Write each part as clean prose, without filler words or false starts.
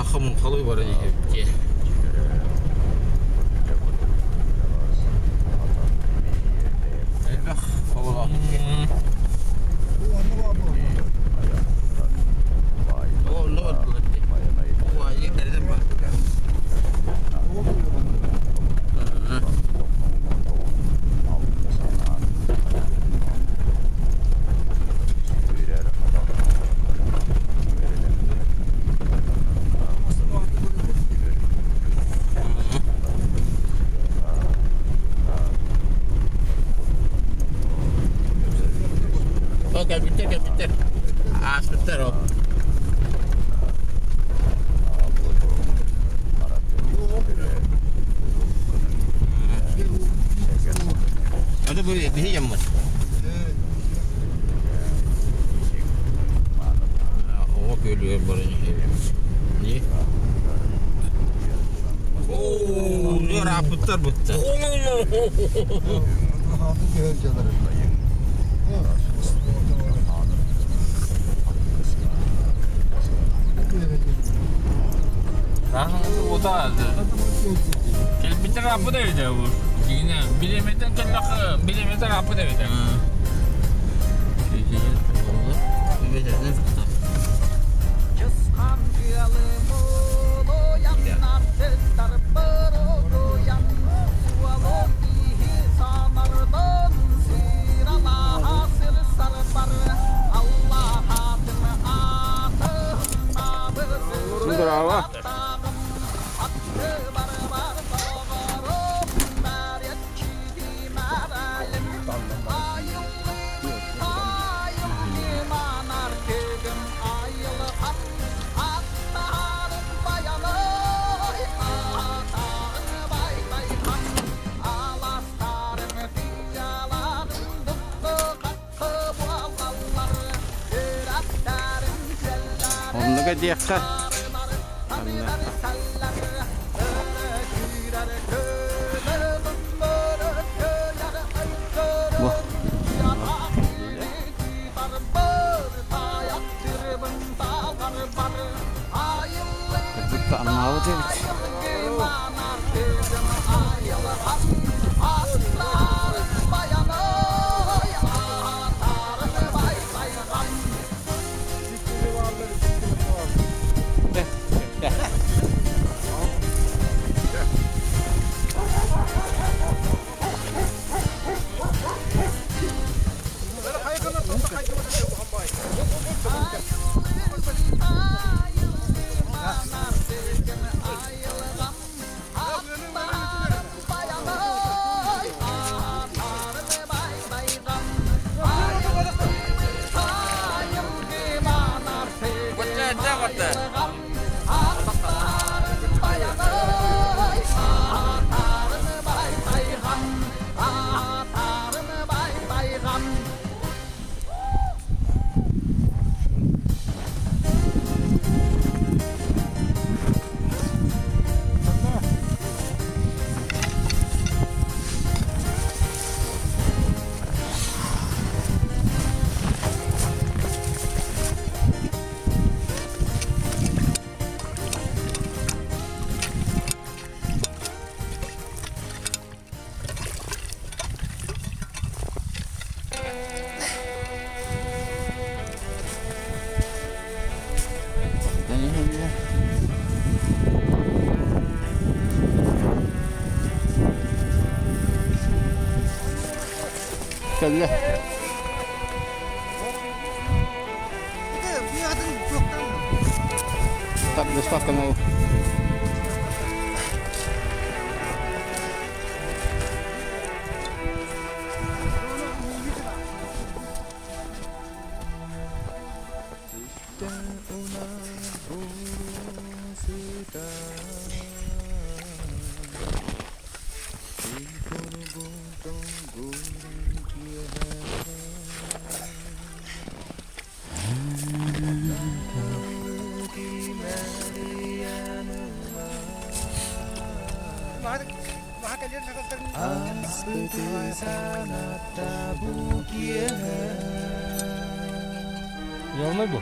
Akım kalı var diye. Bak, havalı. Oh, no. Wah, ini dari tempat. Oh, gel bitir. Ah, sebentar oh. Ada boleh dihiyam mas. Oh, geliyor baranya. Ini. Oh, dia raputar betul. O da kilometre rapı da öyle bu. Yine milimetre kelak milimetre rapı da öyle. Bravo. Onu da diyekka. Tanrı değil. Kelle. Tak despakan mau. Yanına bu.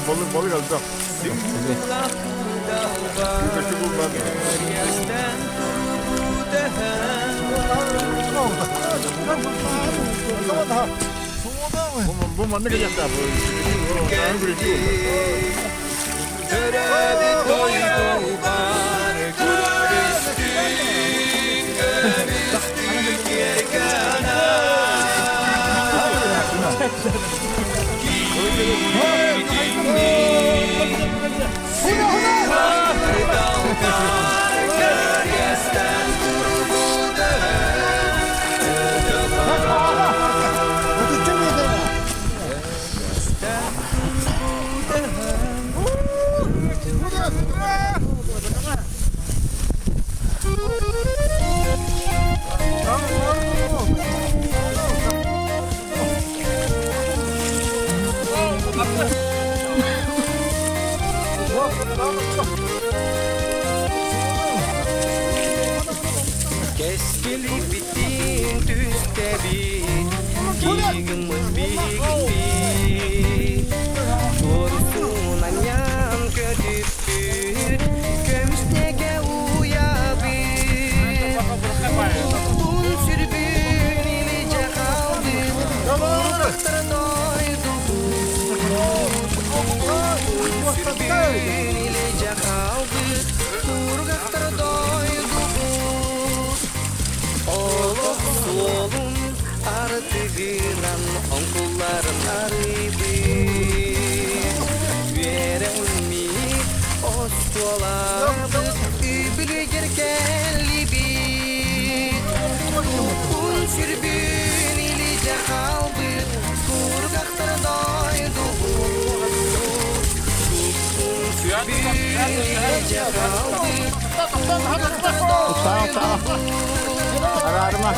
Balık alacağım. Yüzeki bulmam. Bu ne kadar daha bu? Keskili bittin düzde bit Giyigimiz bit Doğrusun anyan kötüptür Kömüştege uyabit Un sürbün ilice kaldı Baktır doydu Un sürbün ilice kaldı Turgaktır doydu Solun artıgınan onkulların arıydı Verenmi ostoladı Übülü gerkenli bit Un sürbün ilice kaldı Turgaktır doydu Un sürbün ilice kaldı Turgaktır doydu Kararıma.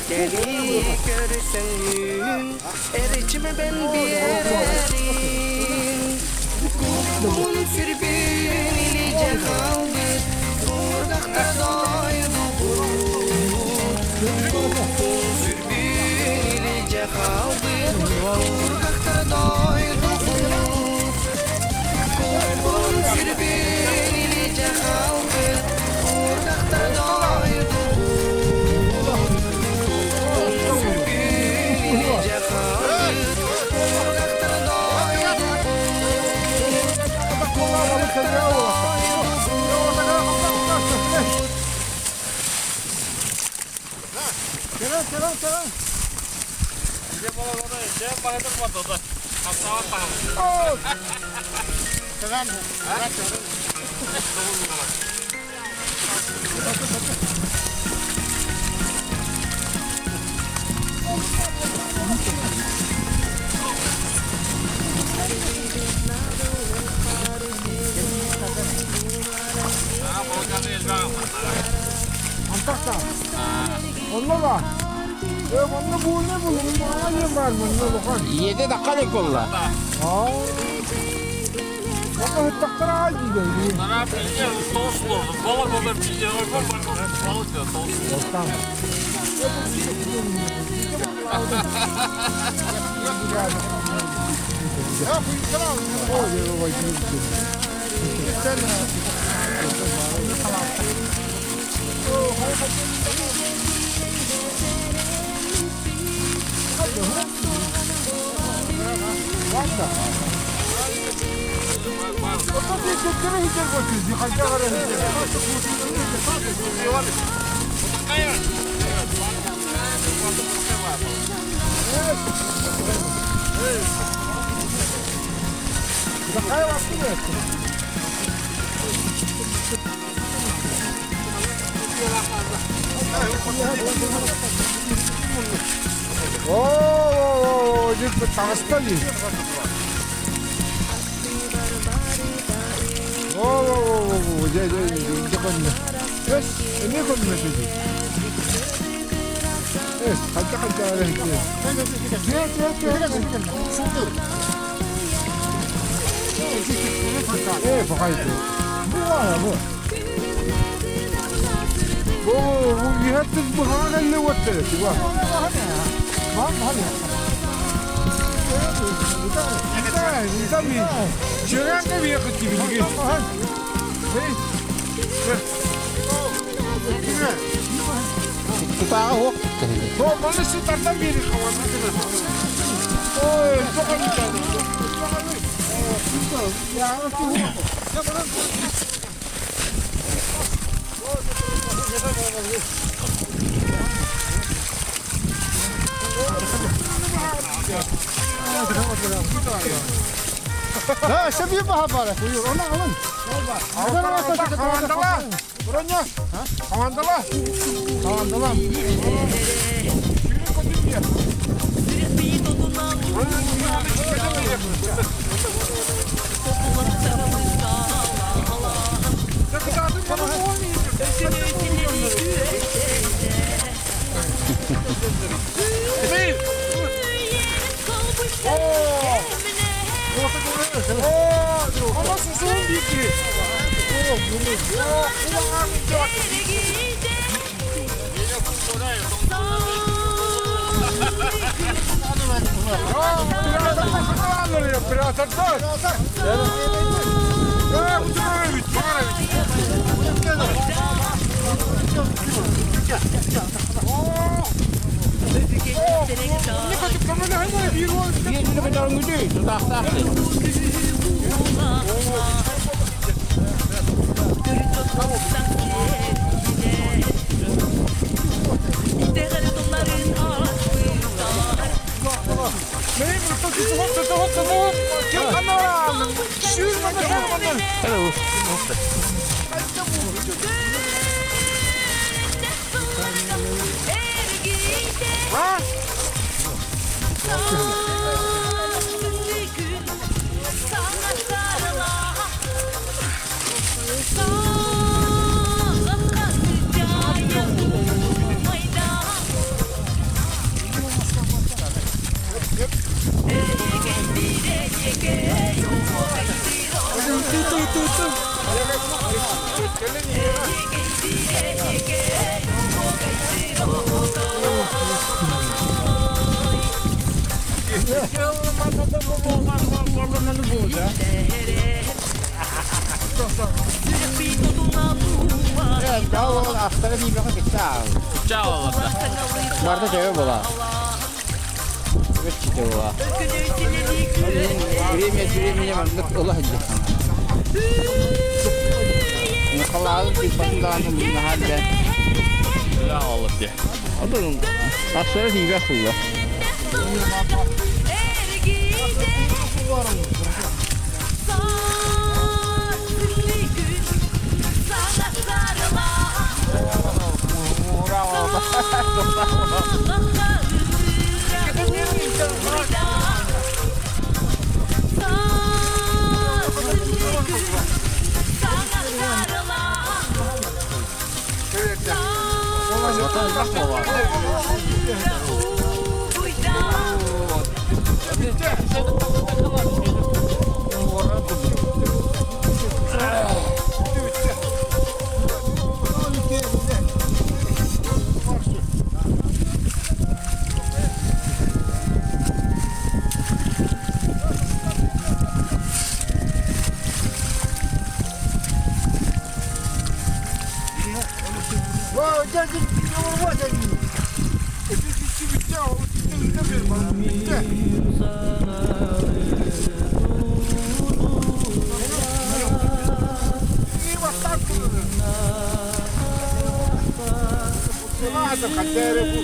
Deli görürsün ericime ben bir ererim Kumun sürbün ilice kaldı Kurdakta doydu Kumun sürbün ilice kaldı Kurdakta doydu Kumun sürbün ilice kaldı Kurdakta doydu Selam. Gece bana orada gel bana durmadı o da. Hastava tamam. Selam. Ha bu kadar elbağım. Antakya. Onunla da. Onunla bu ne bulur? Anlayayım var mı? Ne bakar? 7 dakikalık kolla. Bakın hep takdara ağacı gidiyor. Bana bilye tost oldu. Balık olur bilye olur. Balık diyor tost. Ostan. Ya bu yıkılan. O diyor baba şimdi. Sen Oo, ciddi tanıştı. Oo, 이제 건네. yes, ne 건네 dedi. Yes, kalka hareket. bakayım. Bu var ya bu. Bu yihatsız bu halen ne vattı? Bu. Var mı? İnsan bir şöyle bir yakıt gibi. Tutağı hok. Bana şu taraftan biri kavandı. Oy, çok güzel. Ya, Ha, seviye mi habere? Buyur, onu alın. Kavandalar. Buraya. Kavandalar. Kavandalar. Ama susun değil ki. Biasanya pedang gede, tutak-tak. Hello. Kau astara di belakang kecil. Ciao Allah. Marta cewek bola. Cewek cewek. Birimnya mantuk Allah aja. Kalau di pangkalan pembunuhan dan Ya Allah diye. aduh, astara di belakang. Jadi nomor jadi. Itu bicara, itu firman. Ini wasat. Ada kadere bu.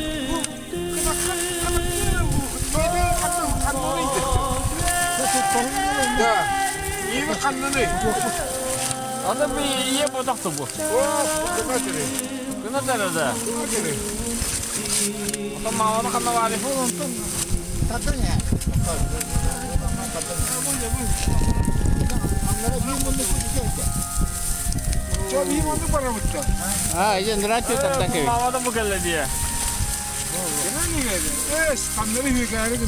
Ya, ini kanunu. Adı bir iyi bodaktı bu. Oh, kemana Kına derede. Tamam ona kana var ya. Tatanya. Coba ini mana para muda? Ah, ini neraca tak kau. Mama da bu geldi diye. Kenapa ni ada? Kamera ni kaya ni.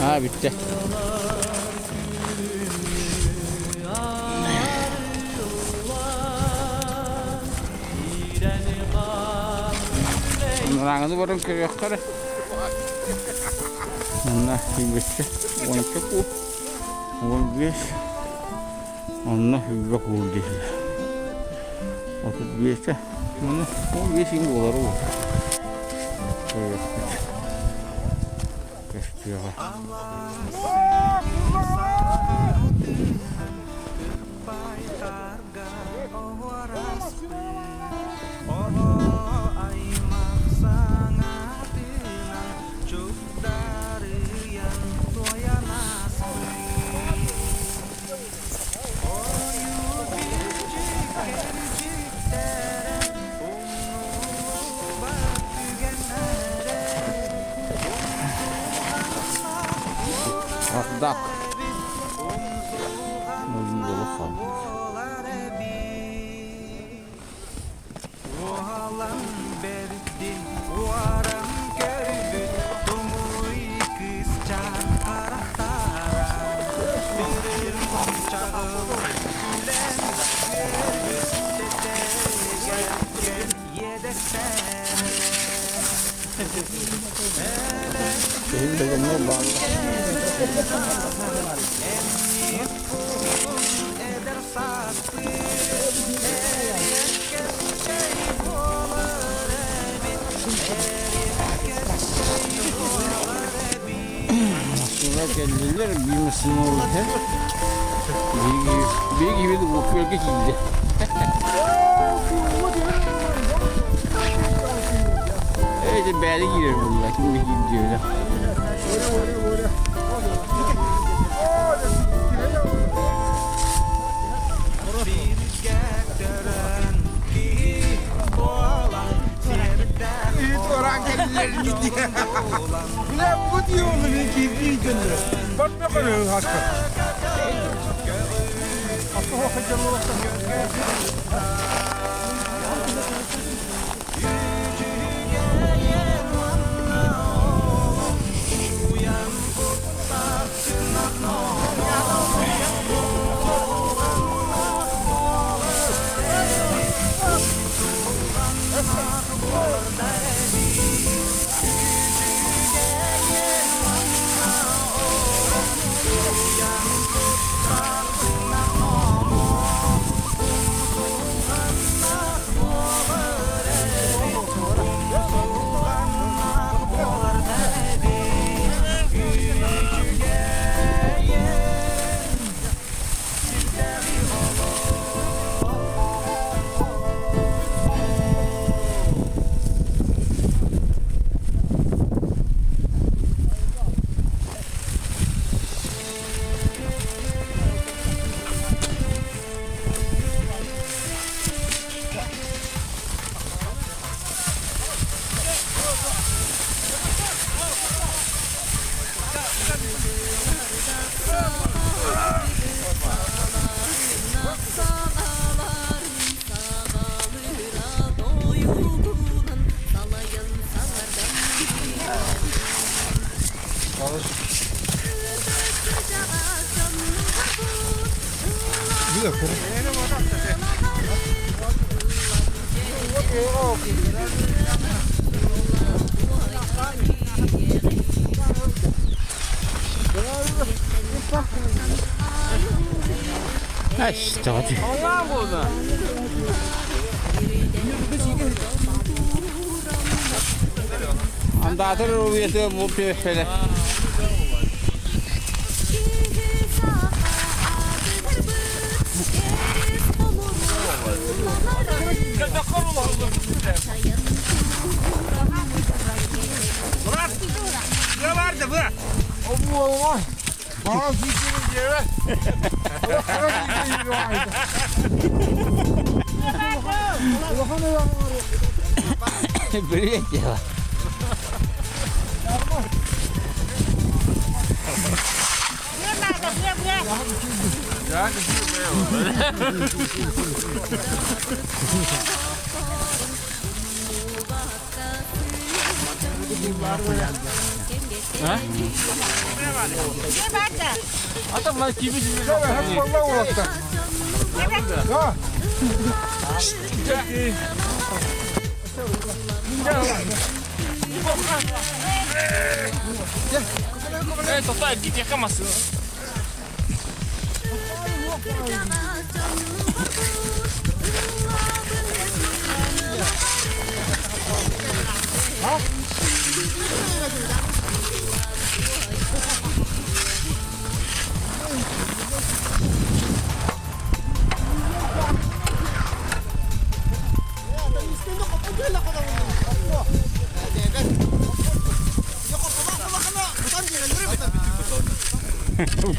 Ha bitti. Nerangını barın kıyakları. Mana bitti. 12 15 Onunla hübbe kurdu. 35'te. Mana 15 yıl doları oldu. Evet. Keşke. Dak. Özüm dolu kaldı. Benim de bunlar bağlı. Sonra geldiler bir Müslüman oldu hep. Bir gibi de bu bölge gitti. Öyle beri girer bunlar. Şimdi gidiyorlar. Orang geldiler gidiyor. Ulan bu diyor onun girdiği günde. Bak ne kadar hasta. Aslı hoşçakalın. Bir dakika. İşte hadi. Allah burada. Anda atır o yete bu pefele. Ne vardı bu? O bu olmaz. Bana fikrim diye ver. Bana fikrim diye ver. Telefonu ver. Böyle ya. Adam lan kimi Gel hep vallahi uğraştı. Ya. total git yakamazsın.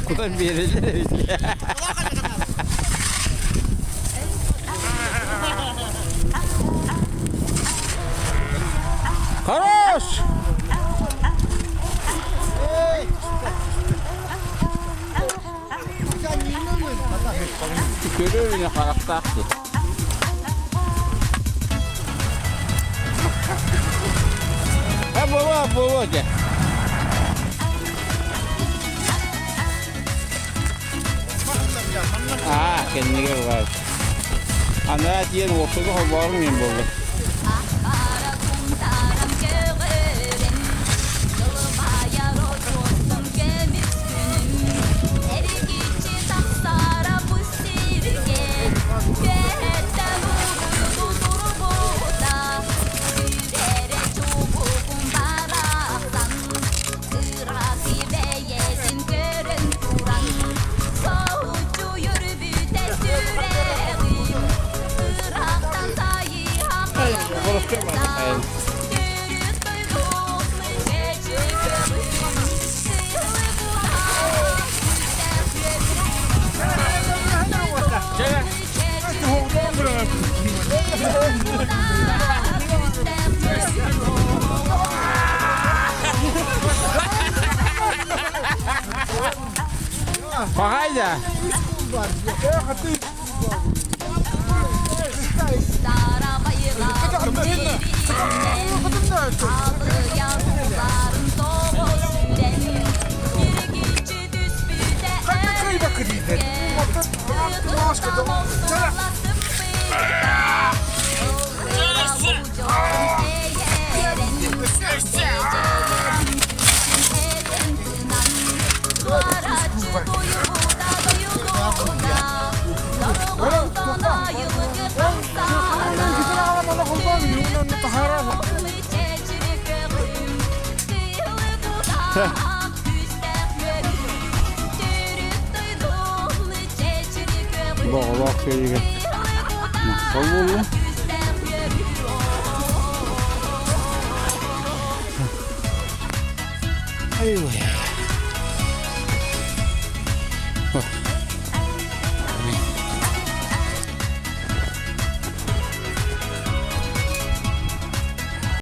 Kutan bir yere Karoş! Görüyor yine karakter. Ha baba de. Kendine gel var. Ana diğer ortada havarım yem buldu. Bakaydı. Bak şeyi. Nasıl oldu? Eyvah.